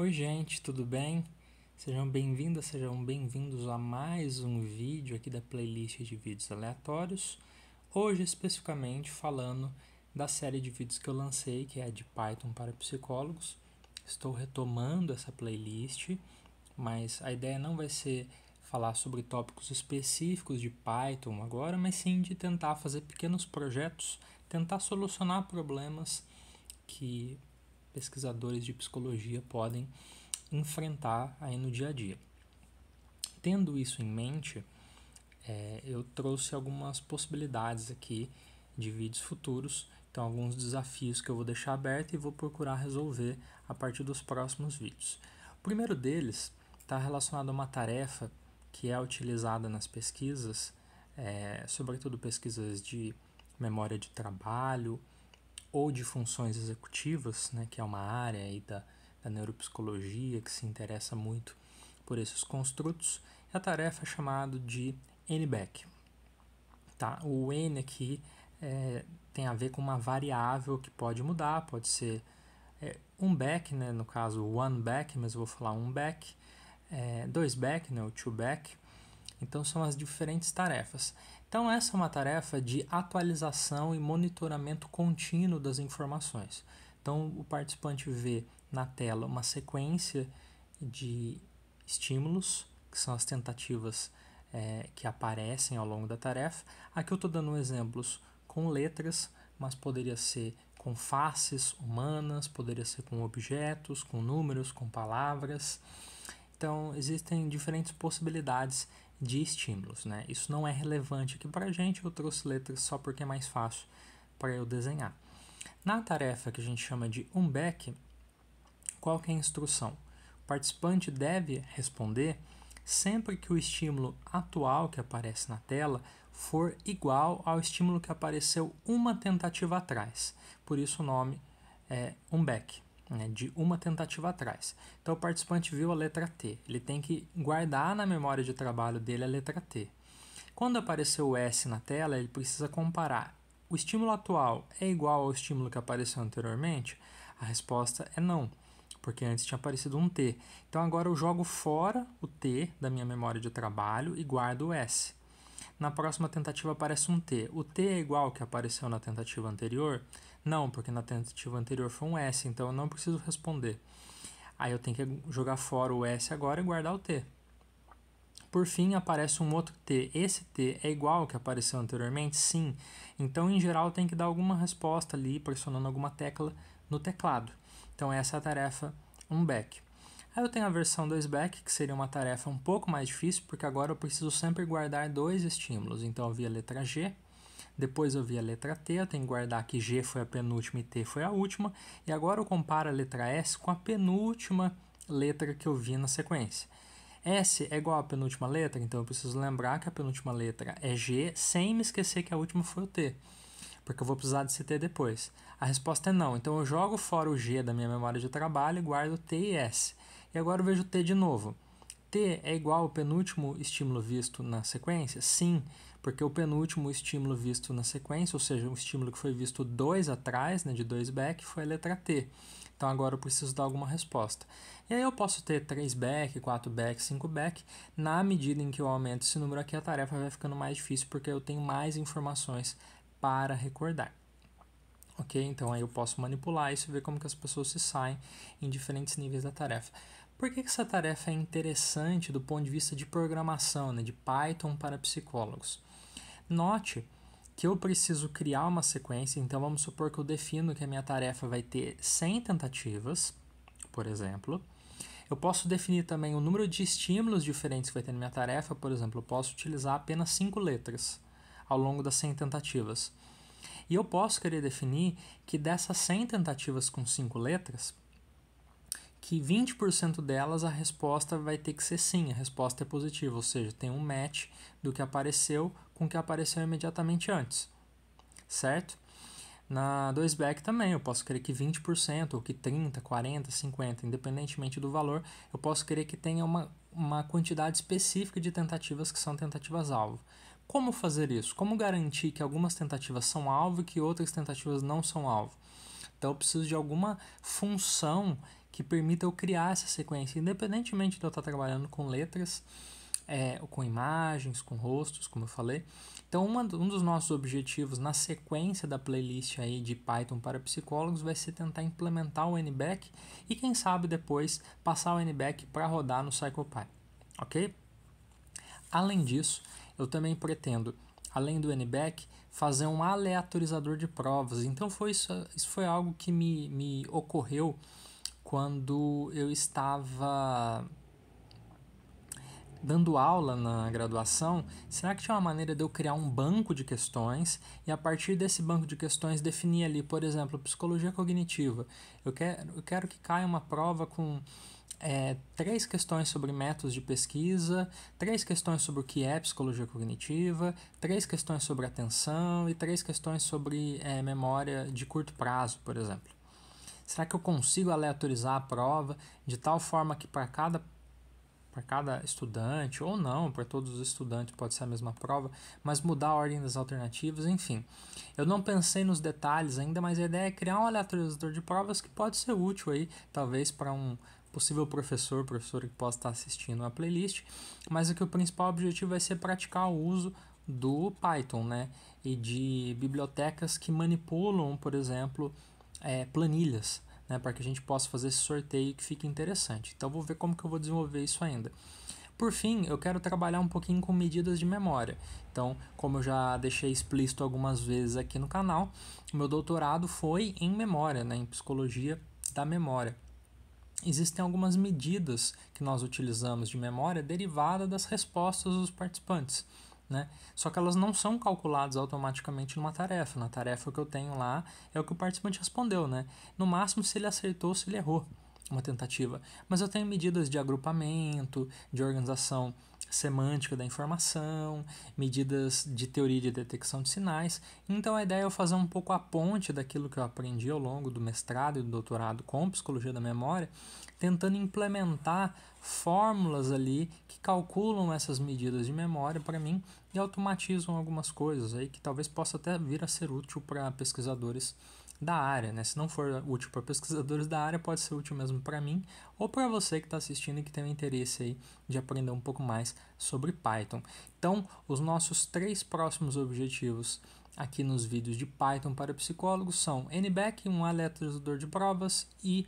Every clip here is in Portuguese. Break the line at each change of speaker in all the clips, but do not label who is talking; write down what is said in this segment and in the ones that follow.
Oi gente, tudo bem? Sejam bem-vindas, sejam bem-vindos a mais um vídeo aqui da playlist de vídeos aleatórios. Hoje especificamente falando da série de vídeos que eu lancei, que é de Python para psicólogos. Estou retomando essa playlist, mas a ideia não vai ser falar sobre tópicos específicos de Python agora, mas sim de tentar fazer pequenos projetos, tentar solucionar problemas que pesquisadores de psicologia podem enfrentar aí no dia a dia. Tendo isso em mente, eu trouxe algumas possibilidades aqui de vídeos futuros, então alguns desafios que eu vou deixar aberto e vou procurar resolver a partir dos próximos vídeos. O primeiro deles está relacionado a uma tarefa que é utilizada nas pesquisas, sobretudo pesquisas de memória de trabalho, ou de funções executivas, né, que é uma área aí da neuropsicologia que se interessa muito por esses construtos, e a tarefa é chamada de N-back. Tá? O N aqui tem a ver com uma variável que pode mudar, pode ser um back, né, no caso one back, mas eu vou falar um back, dois back, né, o two back. Então são as diferentes tarefas. Então essa é uma tarefa de atualização e monitoramento contínuo das informações. Então o participante vê na tela uma sequência de estímulos, que são as tentativas que aparecem ao longo da tarefa. Aqui eu estou dando exemplos com letras, mas poderia ser com faces humanas, poderia ser com objetos, com números, com palavras. Então, existem diferentes possibilidades de estímulos, né? Isso não é relevante aqui para a gente, eu trouxe letras só porque é mais fácil para eu desenhar. Na tarefa que a gente chama de back, qual que é a instrução? O participante deve responder sempre que o estímulo atual que aparece na tela for igual ao estímulo que apareceu uma tentativa atrás. Por isso o nome é back. De uma tentativa atrás. Então o participante viu a letra T, ele tem que guardar na memória de trabalho dele a letra T. Quando apareceu o S na tela, ele precisa comparar. O estímulo atual é igual ao estímulo que apareceu anteriormente? A resposta é não, porque antes tinha aparecido um T. Então agora eu jogo fora o T da minha memória de trabalho e guardo o S. Na próxima tentativa aparece um T. O T é igual ao que apareceu na tentativa anterior? Não, porque na tentativa anterior foi um S, então eu não preciso responder. Aí eu tenho que jogar fora o S agora e guardar o T. Por fim, aparece um outro T. Esse T é igual ao que apareceu anteriormente? Sim. Então, em geral, tem que dar alguma resposta ali, pressionando alguma tecla no teclado. Então, essa é a tarefa back. Aí eu tenho a versão 2back, que seria uma tarefa um pouco mais difícil, porque agora eu preciso sempre guardar dois estímulos. Então eu vi a letra G, depois eu vi a letra T, eu tenho que guardar que G foi a penúltima e T foi a última, e agora eu comparo a letra S com a penúltima letra que eu vi na sequência. S é igual à penúltima letra, então eu preciso lembrar que a penúltima letra é G, sem me esquecer que a última foi o T, porque eu vou precisar desse T depois. A resposta é não, então eu jogo fora o G da minha memória de trabalho e guardo T e S. E agora eu vejo T de novo. T é igual ao penúltimo estímulo visto na sequência? Sim, porque o penúltimo estímulo visto na sequência, ou seja, o estímulo que foi visto 2 atrás, né, de 2back, foi a letra T. Então agora eu preciso dar alguma resposta. E aí eu posso ter 3back, 4back, 5back. Na medida em que eu aumento esse número aqui, a tarefa vai ficando mais difícil, porque eu tenho mais informações para recordar. Ok? Então aí eu posso manipular isso e ver como que as pessoas se saem em diferentes níveis da tarefa. Por que essa tarefa é interessante do ponto de vista de programação, né, de Python para psicólogos? Note que eu preciso criar uma sequência, então vamos supor que eu defino que a minha tarefa vai ter 100 tentativas, por exemplo. Eu posso definir também o número de estímulos diferentes que vai ter na minha tarefa, por exemplo, eu posso utilizar apenas 5 letras ao longo das 100 tentativas. E eu posso querer definir que dessas 100 tentativas com 5 letras, que 20% delas a resposta vai ter que ser sim, a resposta é positiva, ou seja, tem um match do que apareceu com o que apareceu imediatamente antes, certo? Na 2back também, eu posso querer que 20%, ou que 30%, 40%, 50%, independentemente do valor, eu posso querer que tenha uma quantidade específica de tentativas que são tentativas-alvo. Como fazer isso? Como garantir que algumas tentativas são alvo e que outras tentativas não são alvo? Então eu preciso de alguma função que que permita eu criar essa sequência, independentemente de eu estar trabalhando com letras, com imagens, com rostos, como eu falei. Então, um dos nossos objetivos na sequência da playlist aí de Python para psicólogos vai ser tentar implementar o NBack e, quem sabe, depois passar o NBack para rodar no CirclePy, ok? Além disso, eu também pretendo, além do NBack, fazer um aleatorizador de provas. Então, isso foi algo que me ocorreu quando eu estava dando aula na graduação. Será que tinha uma maneira de eu criar um banco de questões e a partir desse banco de questões definir ali, por exemplo, psicologia cognitiva. Eu quero que caia uma prova com 3 questões sobre métodos de pesquisa, 3 questões sobre o que é psicologia cognitiva, 3 questões sobre atenção e 3 questões sobre memória de curto prazo, por exemplo. Será que eu consigo aleatorizar a prova de tal forma que para cada estudante, ou não, para todos os estudantes pode ser a mesma prova, mas mudar a ordem das alternativas, enfim. Eu não pensei nos detalhes ainda, mas a ideia é criar um aleatorizador de provas que pode ser útil aí, talvez para um possível professora que possa estar assistindo a playlist, mas aqui o principal objetivo vai ser praticar o uso do Python, né, e de bibliotecas que manipulam, por exemplo, planilhas, né, para que a gente possa fazer esse sorteio que fique interessante. Então, vou ver como que eu vou desenvolver isso ainda. Por fim, eu quero trabalhar um pouquinho com medidas de memória. Então, como eu já deixei explícito algumas vezes aqui no canal, o meu doutorado foi em memória, né, em psicologia da memória. Existem algumas medidas que nós utilizamos de memória derivada das respostas dos participantes, né? Só que elas não são calculadas automaticamente numa tarefa. Na tarefa que eu tenho lá é o que o participante respondeu, né? No máximo, se ele acertou ou se ele errou uma tentativa. Mas eu tenho medidas de agrupamento, de organização semântica da informação, medidas de teoria de detecção de sinais. Então a ideia é eu fazer um pouco a ponte daquilo que eu aprendi ao longo do mestrado e do doutorado com psicologia da memória, tentando implementar fórmulas ali que calculam essas medidas de memória para mim e automatizam algumas coisas aí que talvez possa até vir a ser útil para pesquisadores da área, né? Se não for útil para pesquisadores da área, pode ser útil mesmo para mim ou para você que está assistindo e que tem o interesse aí de aprender um pouco mais sobre Python. Então, os nossos 3 próximos objetivos aqui nos vídeos de Python para psicólogos são NBack, um aleatorizador de provas, e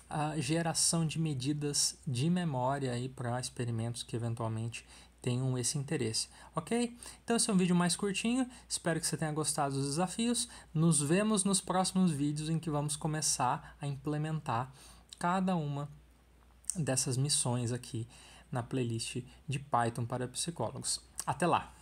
a geração de medidas de memória aí para experimentos que eventualmente tenham esse interesse, ok? Então esse é um vídeo mais curtinho, espero que você tenha gostado dos desafios. Nos vemos nos próximos vídeos em que vamos começar a implementar cada uma dessas missões aqui na playlist de Python para psicólogos. Até lá!